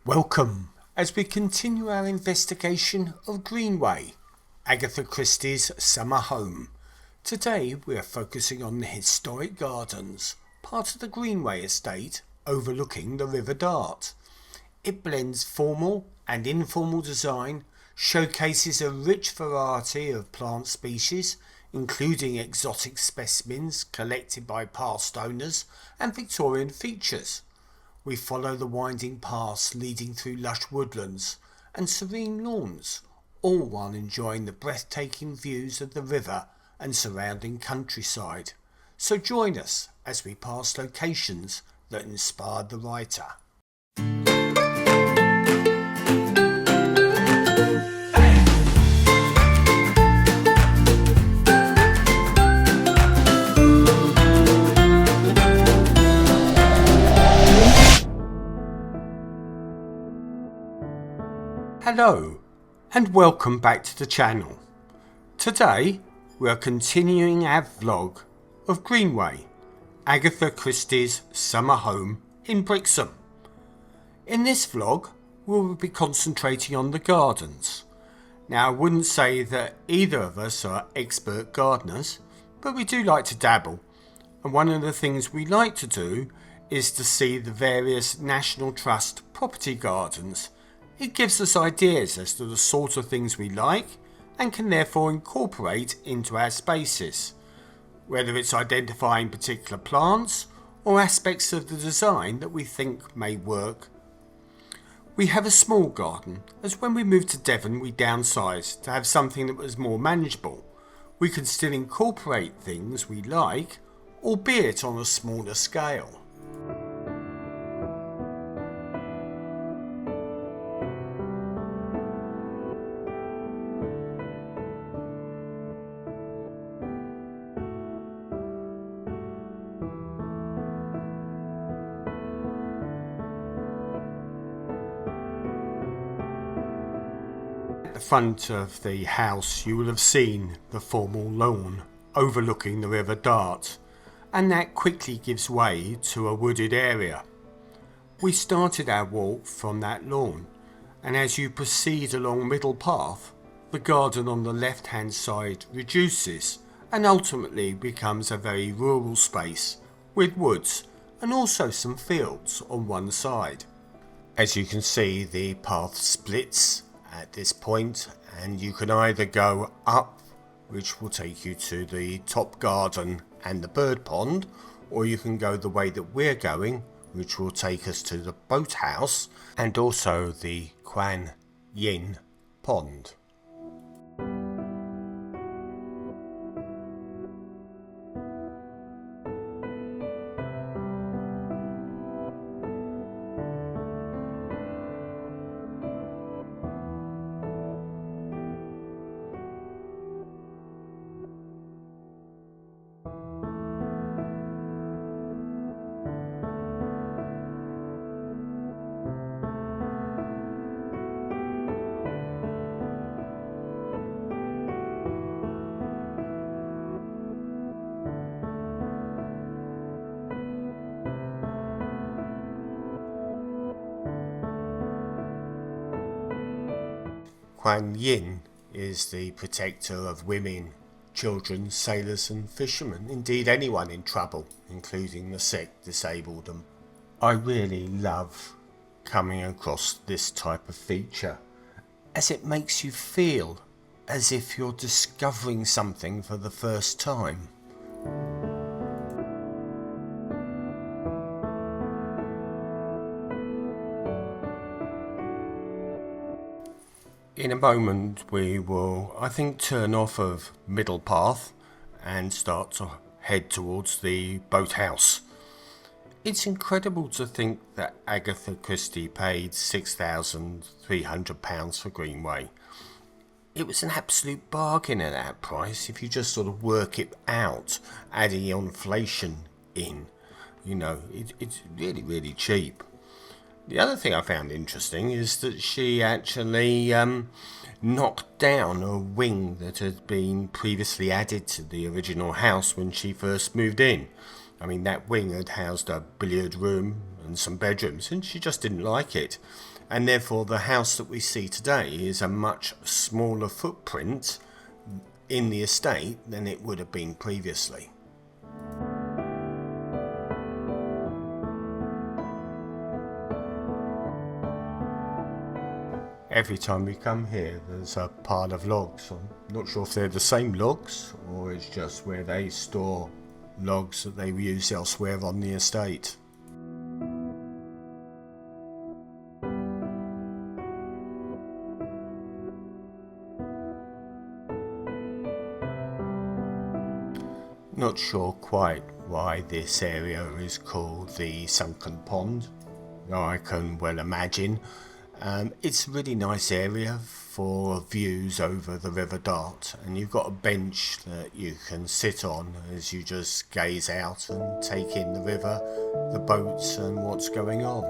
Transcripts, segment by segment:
Welcome as we continue our investigation of Greenway, Agatha Christie's summer home. Today we are focusing on the historic gardens, part of the Greenway estate overlooking the River Dart. It blends formal and informal design, showcases a rich variety of plant species, including exotic specimens collected by past owners and Victorian features. We follow the winding paths leading through lush woodlands and serene lawns, all while enjoying the breathtaking views of the river and surrounding countryside. So join us as we pass locations that inspired the writer. Hello and welcome back to the channel. Today we are continuing our vlog of Greenway, Agatha Christie's summer home in Brixham. In this vlog we will be concentrating on the gardens. Now I wouldn't say that either of us are expert gardeners, but we do like to dabble, and one of the things we like to do is to see the various National Trust property gardens. It gives us ideas as to the sort of things we like and can therefore incorporate into our spaces, whether it's identifying particular plants or aspects of the design that we think may work. We have a small garden, as when we moved to Devon we downsized to have something that was more manageable. We can still incorporate things we like, albeit on a smaller scale. At the front of the house you will have seen the formal lawn overlooking the River Dart, and that quickly gives way to a wooded area. We started our walk from that lawn, and as you proceed along Middle Path, the garden on the left hand side reduces and ultimately becomes a very rural space with woods and also some fields on one side. As you can see, the path splits at this point, and you can either go up, which will take you to the top garden and the bird pond, or you can go the way that we're going, which will take us to the boathouse and also the Kwan Yin Pond. Kwan Yin is the protector of women, children, sailors and fishermen, indeed anyone in trouble, including the sick, disabled. And I really love coming across this type of feature, as it makes you feel as if you're discovering something for the first time. In a moment we will, I think, turn off of Middle Path and start to head towards the boathouse. It's incredible to think that Agatha Christie paid £6,300 for Greenway. It was an absolute bargain at that price if you just sort of work it out, adding inflation in. You know, it's really, really cheap. The other thing I found interesting is that she actually knocked down a wing that had been previously added to the original house when she first moved in. I mean, that wing had housed a billiard room and some bedrooms, and she just didn't like it. and therefore the house that we see today is a much smaller footprint in the estate than it would have been previously. Every time we come here, there's a pile of logs. I'm not sure if they're the same logs or it's just where they store logs that they use elsewhere on the estate. Not sure quite why this area is called the Sunken Pond. I can well imagine. It's a really nice area for views over the River Dart, and you've got a bench that you can sit on as you just gaze out and take in the river, the boats and what's going on.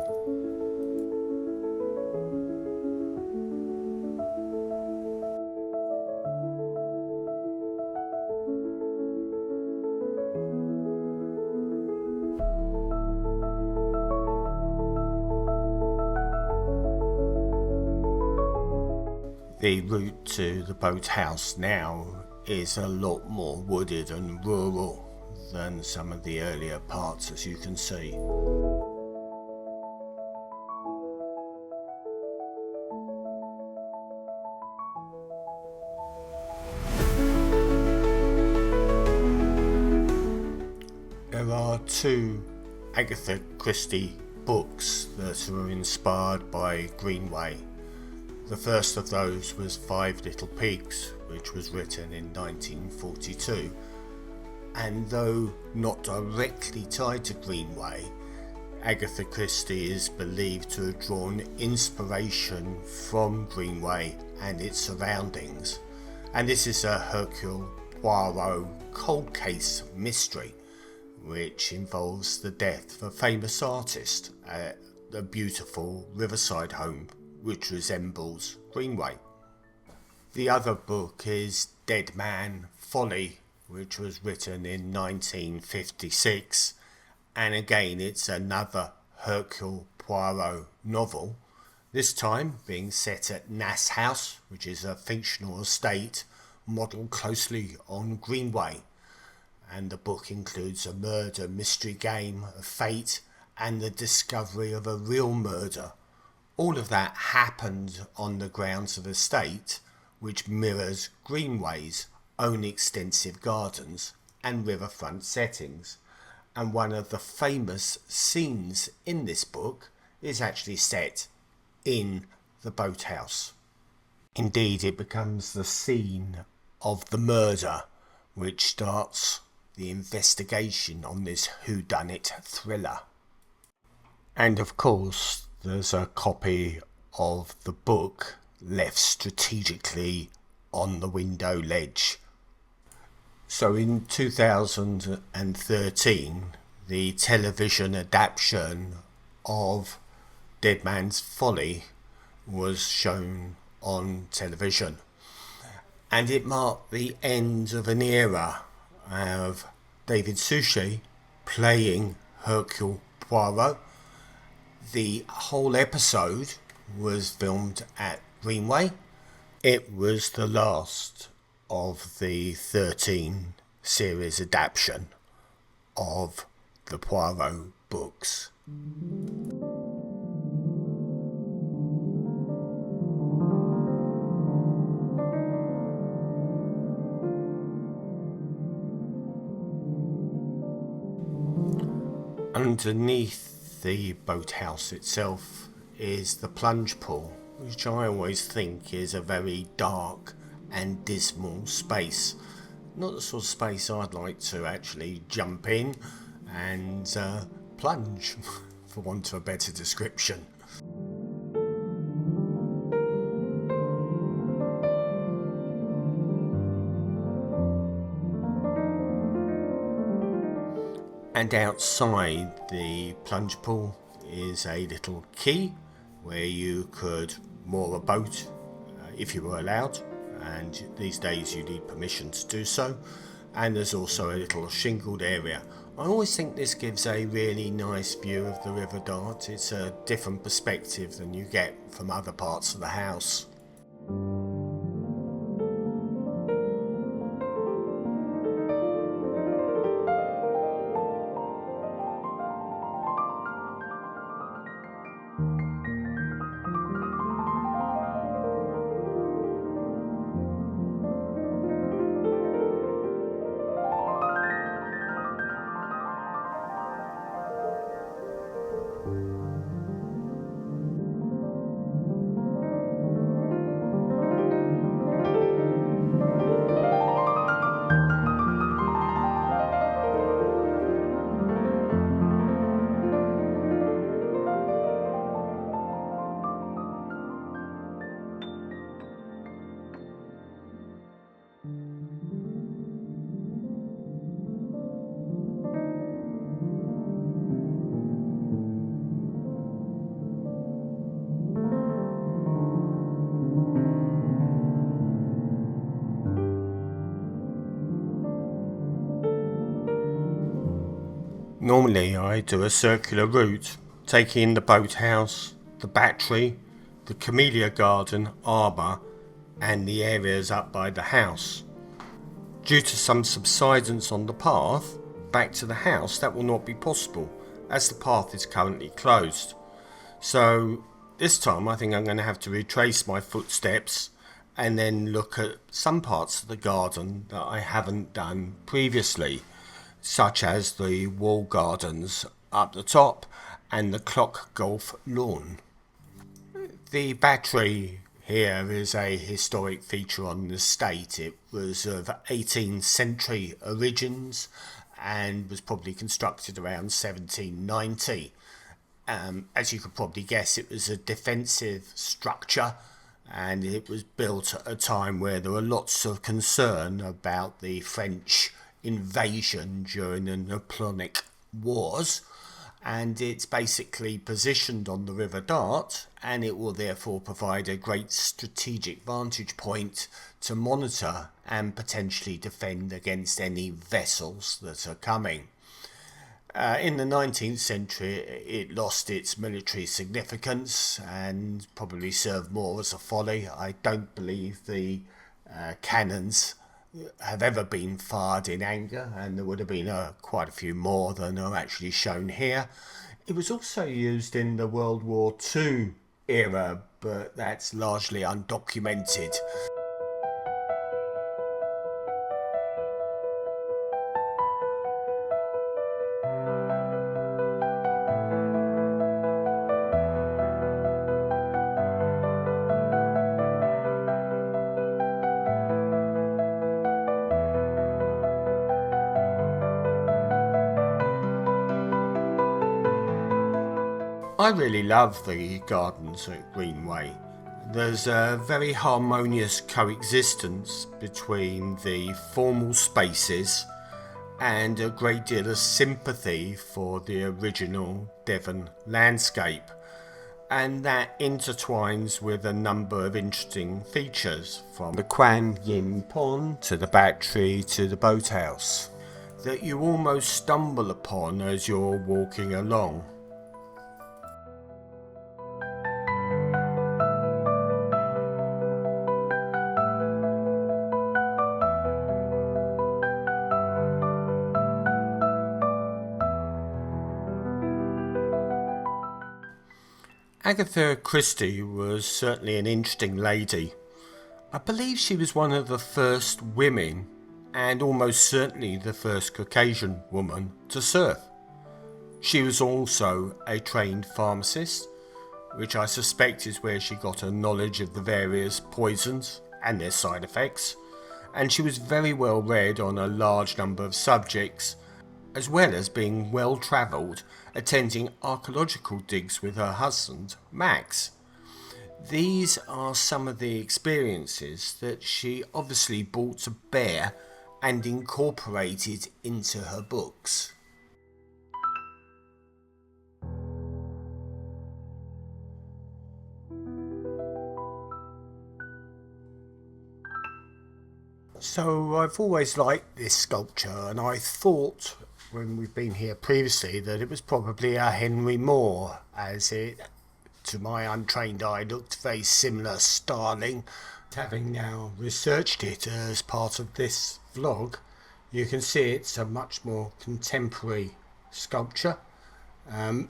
The route to the boathouse now is a lot more wooded and rural than some of the earlier parts, as you can see. There are two Agatha Christie books that are inspired by Greenway. The first of those was Five Little Pigs, which was written in 1942, and though not directly tied to Greenway, Agatha Christie is believed to have drawn inspiration from Greenway and its surroundings, and this is a Hercule Poirot cold case mystery which involves the death of a famous artist at the beautiful riverside home which resembles Greenway. The other book is Dead Man, Folly, which was written in 1956, and again it's another Hercule Poirot novel, this time being set at Nass House, which is a fictional estate modelled closely on Greenway, and the book includes a murder mystery game of fate and the discovery of a real murder. All of that happened on the grounds of a estate which mirrors Greenway's own extensive gardens and riverfront settings, and one of the famous scenes in this book is actually set in the boathouse. Indeed, it becomes the scene of the murder which starts the investigation on this whodunit thriller. And of course, there's a copy of the book left strategically on the window ledge. So in 2013, the television adaptation of Dead Man's Folly was shown on television, and it marked the end of an era of David Suchet playing Hercule Poirot. The whole episode was filmed at Greenway. It was the last of the 13 series adaptation of the Poirot books. Underneath the boathouse itself is the Plunge Pool, which I always think is a very dark and dismal space. Not the sort of space I'd like to actually jump in and plunge, for want of a better description. And outside the plunge pool is a little quay where you could moor a boat if you were allowed, and these days you need permission to do so. and there's also a little shingled area. I always think this gives a really nice view of the River Dart. It's a different perspective than you get from other parts of the house. Normally I do a circular route, taking in the boathouse, the battery, the camellia garden, arbour, and the areas up by the house. Due to some subsidence on the path back to the house, that will not be possible as the path is currently closed. So this time I think I'm going to have to retrace my footsteps and then look at some parts of the garden that I haven't done previously, such as the wall gardens up the top and the clock golf lawn. The battery here is a historic feature on the estate. It was of 18th century origins and was probably constructed around 1790. As you could probably guess, it was a defensive structure, and it was built at a time where there were lots of concern about the French invasion during the Napoleonic Wars, and it's basically positioned on the River Dart, and it will therefore provide a great strategic vantage point to monitor and potentially defend against any vessels that are coming. In the 19th century, it lost its military significance and probably served more as a folly. I don't believe the cannons have ever been fired in anger, and there would have been quite a few more than are actually shown here. It was also used in the World War II era, but that's largely undocumented. I really love the gardens at Greenway. There's a very harmonious coexistence between the formal spaces and a great deal of sympathy for the original Devon landscape, and that intertwines with a number of interesting features, from the Kwan Yin Pond to the battery to the boathouse, that you almost stumble upon as you're walking along. Agatha Christie was certainly an interesting lady. I believe she was one of the first women, and almost certainly the first Caucasian woman, to surf. She was also a trained pharmacist, which I suspect is where she got her knowledge of the various poisons and their side effects, and she was very well read on a large number of subjects, as well as being well travelled, attending archaeological digs with her husband, Max. These are some of the experiences that she obviously brought to bear and incorporated into her books. So I've always liked this sculpture, and I thought when we've been here previously that it was probably a Henry Moore, as it, to my untrained eye, looked very similar styling. Having now researched it as part of this vlog, you can see it's a much more contemporary sculpture.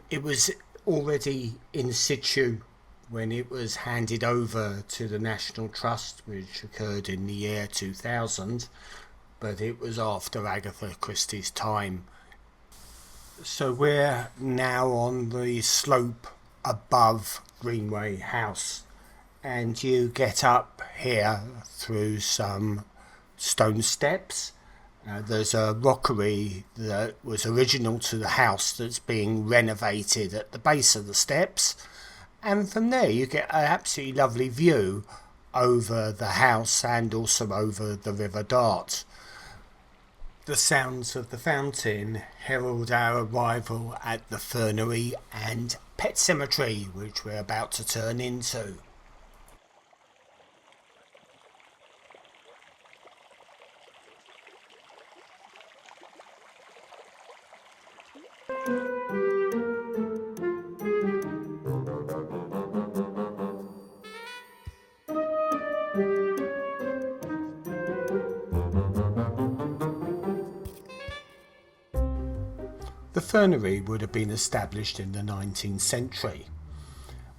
It was already in situ when it was handed over to the National Trust, which occurred in the year 2000, but it was after Agatha Christie's time. So we're now on the slope above Greenway House, and you get up here through some stone steps. There's a rockery that was original to the house that's being renovated at the base of the steps. And from there you get an absolutely lovely view over the house and also over the River Dart. The sounds of the fountain herald our arrival at the Fernery and pet cemetery, which we're about to turn into. The Fernery would have been established in the 19th century,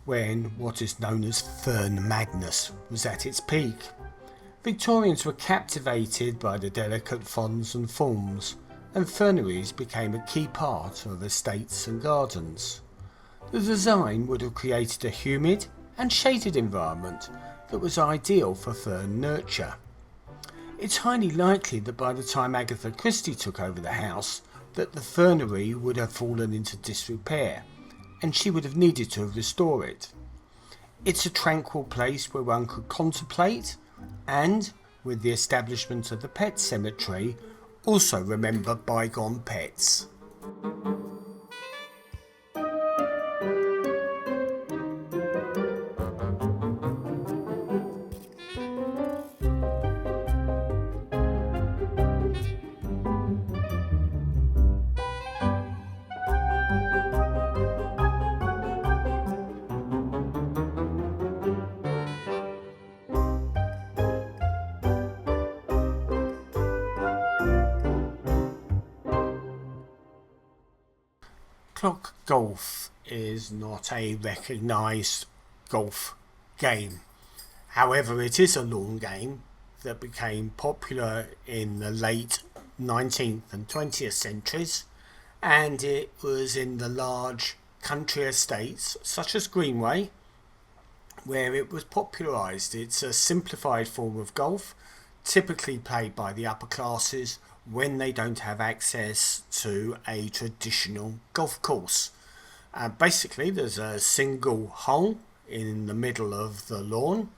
when what is known as Fern Madness was at its peak. Victorians were captivated by the delicate fronds and forms, and ferneries became a key part of estates and gardens. The design would have created a humid and shaded environment that was ideal for fern nurture. It's highly likely that by the time Agatha Christie took over the house, that the fernery would have fallen into disrepair, and she would have needed to restore it. It's a tranquil place where one could contemplate and, with the establishment of the pet cemetery, also remember bygone pets. Clock golf is not a recognised golf game. However, it is a lawn game that became popular in the late 19th and 20th centuries, and it was in the large country estates such as Greenway where it was popularised. It's a simplified form of golf, typically played by the upper classes when they don't have access to a traditional golf course. Basically, there's a single hole in the middle of the lawn,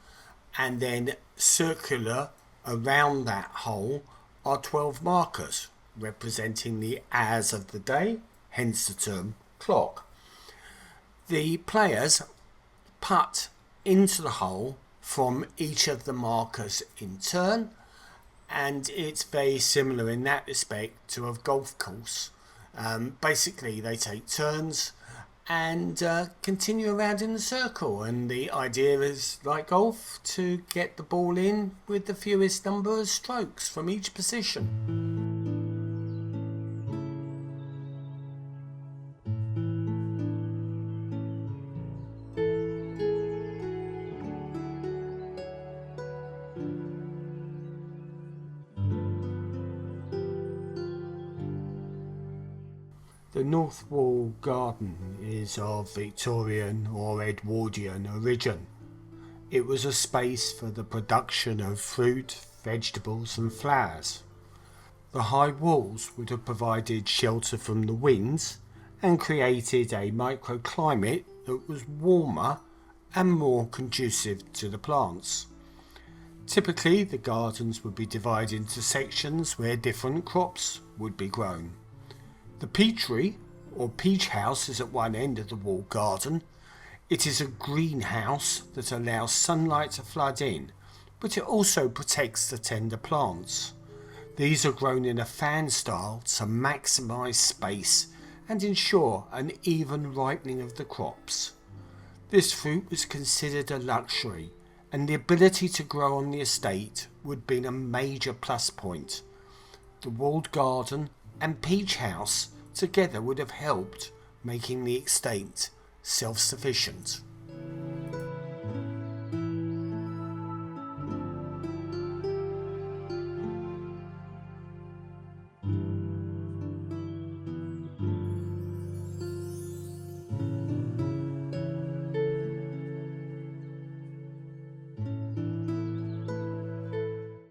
and then circular around that hole are 12 markers representing the hours of the day, hence the term clock. The players putt into the hole from each of the markers in turn, and it's very similar in that respect to a golf course. Basically they take turns and continue around in the circle, and the idea is, like golf, to get the ball in with the fewest number of strokes from each position. The North Wall Garden is of Victorian or Edwardian origin. It was a space for the production of fruit, vegetables and flowers. The high walls would have provided shelter from the winds and created a microclimate that was warmer and more conducive to the plants. Typically, the gardens would be divided into sections where different crops would be grown. The peachery, or peach house, is at one end of the walled garden. It is a greenhouse that allows sunlight to flood in, but it also protects the tender plants. These are grown in a fan style to maximise space and ensure an even ripening of the crops. This fruit was considered a luxury, and the ability to grow on the estate would be a major plus point. The walled garden and peach house together would have helped making the estate self-sufficient.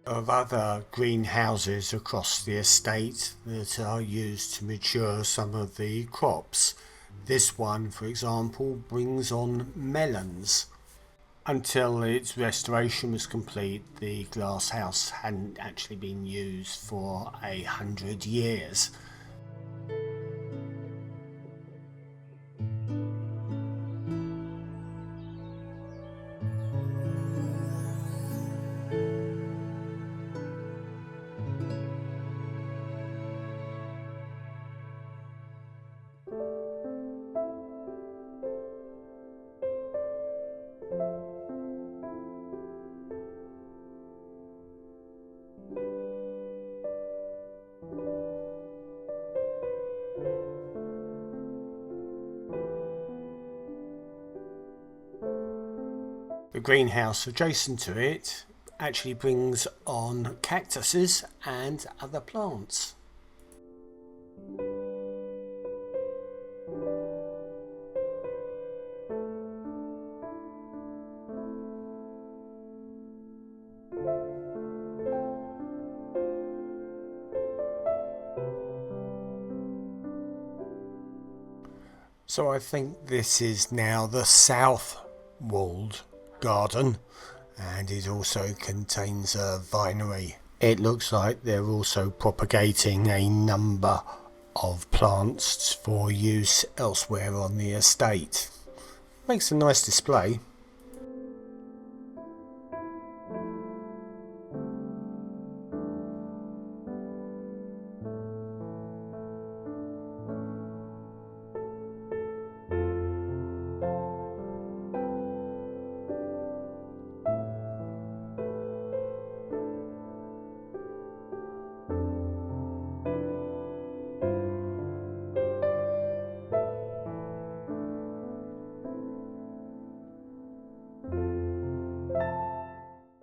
Of other greenhouses across the estate that are used to mature some of the crops. This one, for example, brings on melons. Until its restoration was complete, the glass house hadn't actually been used for 100 years. The greenhouse adjacent to it actually brings on cactuses and other plants. So I think this is now the south walled garden, and it also contains a vinery. It looks like they're also propagating a number of plants for use elsewhere on the estate. Makes a nice display.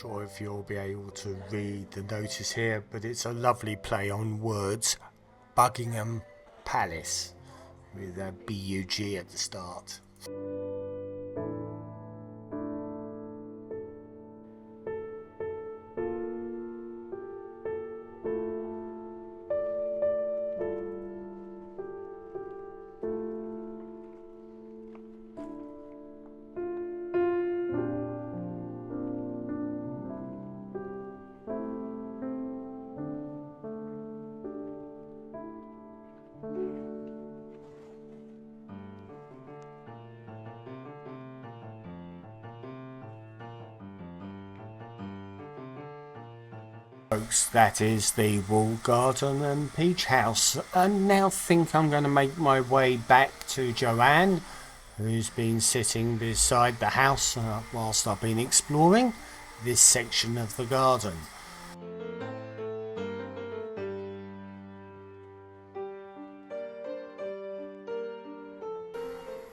Sure if you'll be able to read the notice here, but it's a lovely play on words. Buckingham Palace with a B-U-G at the start. Folks, that is the wall garden and peach house, and now think I'm going to make my way back to Joanne, who's been sitting beside the house whilst I've been exploring this section of the garden.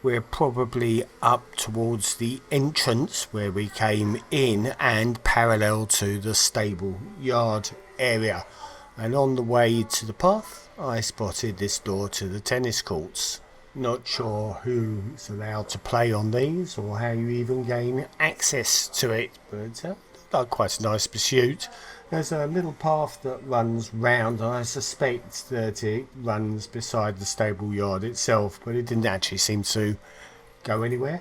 We're probably up towards the entrance where we came in and parallel to the stable yard area, and on the way to the path I spotted this door to the tennis courts. Not sure who's allowed to play on these or how you even gain access to it, but quite a nice pursuit. There's a little path that runs round, and I suspect that it runs beside the stable yard itself, but it didn't actually seem to go anywhere.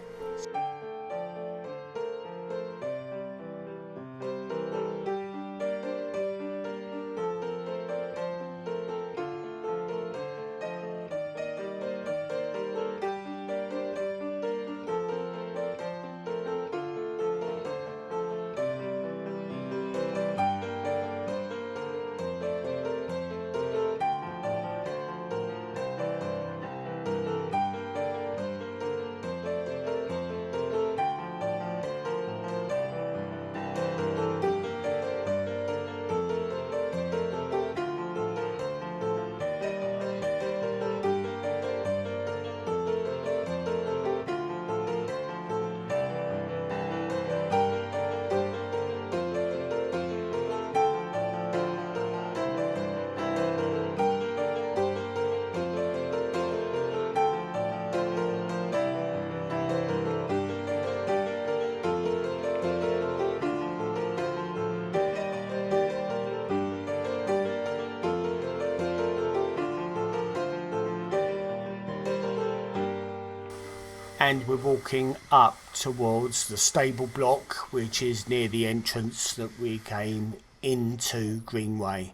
and we're walking up towards the stable block, which is near the entrance that we came into Greenway.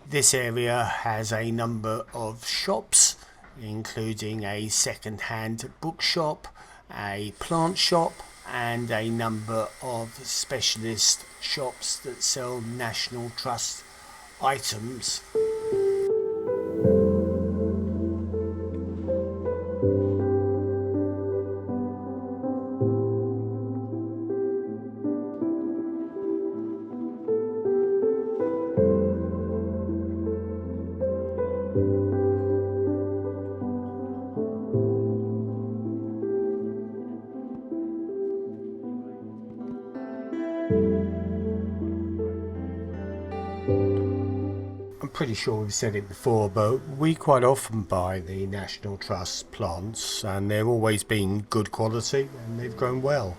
This area has a number of shops, including a second-hand bookshop, a plant shop, and a number of specialist shops that sell National Trust items. I'm pretty sure we've said it before, but we quite often buy the National Trust plants, and they've always been good quality and they've grown well.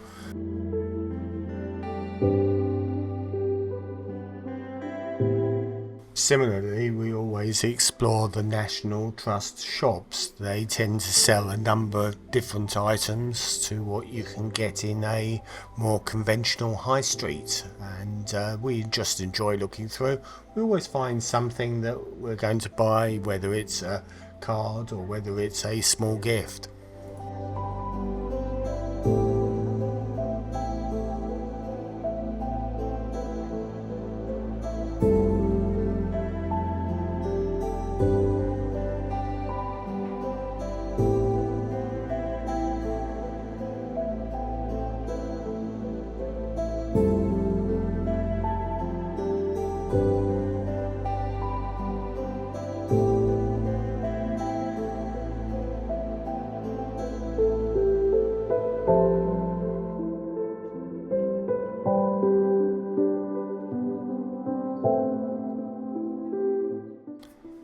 Similarly, we always explore the National Trust shops. They tend to sell a number of different items to what you can get in a more conventional high street, and we just enjoy looking through. We always find something that we're going to buy, whether it's a card or whether it's a small gift.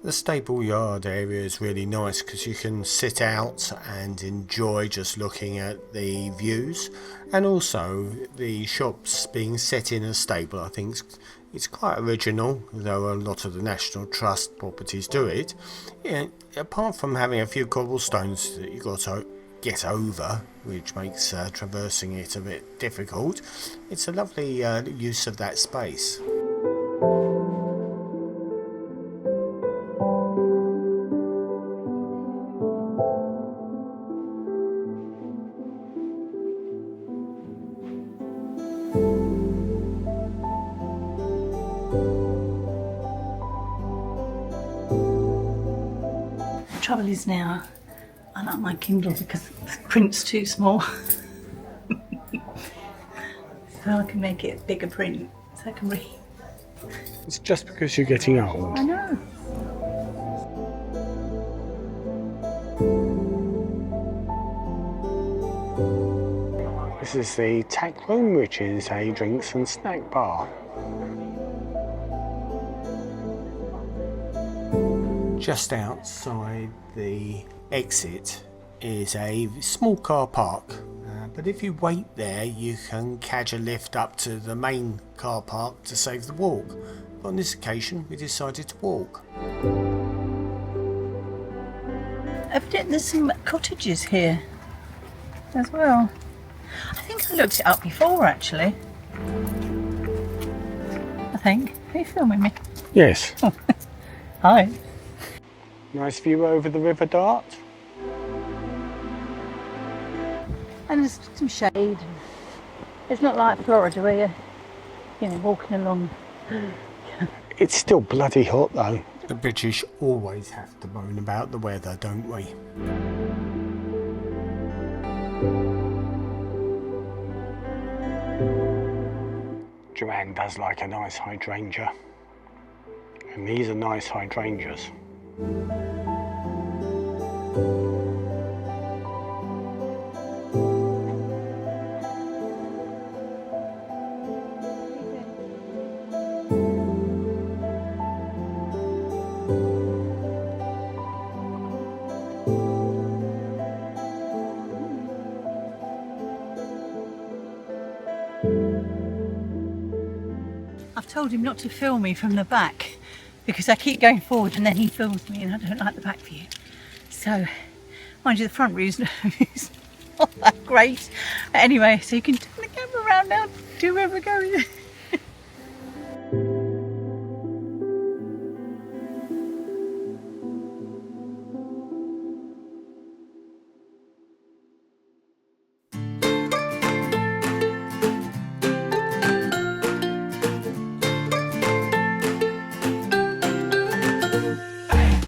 The stable yard area is really nice because you can sit out and enjoy just looking at the views, and also the shops being set in a stable. I think it's quite original, though a lot of the National Trust properties do it. Yeah, apart from having a few cobblestones that you've got to get over, which makes traversing it a bit difficult, it's a lovely use of that space. Trouble is now, I like my Kindle because the print's too small. So I can make it bigger print so I can read. It's just because you're getting old. I know. This is the tack room, which is a drinks and snack bar. Just outside the exit is a small car park, but if you wait there you can catch a lift up to the main car park to save the walk. But on this occasion we decided to walk. Evidently there's some cottages here as well. I think I looked it up before actually. I think. Are you filming me? Yes. Oh. Hi. Nice view over the River Dart. And there's some shade. It's not like Florida where you're walking along. It's still bloody hot though. The British always have to moan about the weather, don't we? Joanne does like a nice hydrangea. And these are nice hydrangeas. I've told him not to film me from the back because I keep going forward and then he films me and I don't like the back view. So, mind you, the front view is not that great. Anyway, so you can turn the camera around now to where we're going.